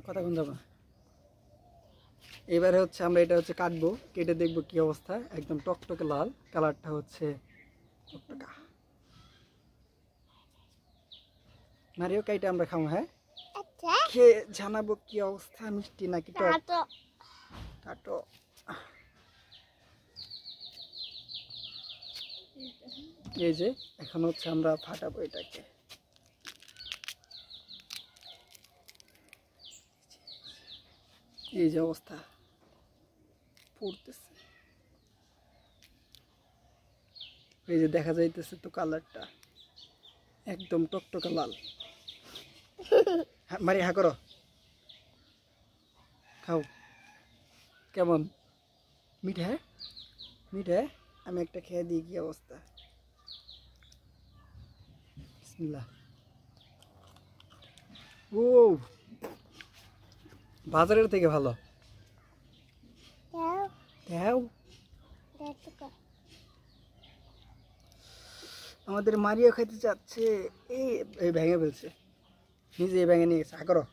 কথা কোন যাবে এবারে হচ্ছে আমরা এটা হচ্ছে কাটবো কেটে দেখবো কি অবস্থা একদম টকটকে লাল কালারটা হচ্ছে টকটকা মারিও কাইটা আমরা খাবো হ্যাঁ আচ্ছা খেয়ে জানাবো কি অবস্থা মিষ্টি নাকি টক কাটো কাটো এই যে এখন হচ্ছে আমরা ফাটাবো এটাকে এই যে অবস্থা পড়তেছে এই যে দেখা যাইতেছে তো কালারটা একদম টকটকে লাল মারি হা করো খাও কেমন মিঠা মিঠা আমি একটা খেয়ে দিই কি অবস্থা বিসমিল্লাহ ও বাজারের থেকে ভালো দাও দাও দেখো আমাদের মারিও খেতে চাচ্ছে এই ভেঙে ফেলছে নিজে ভেঙে নিয়ে গেছে করো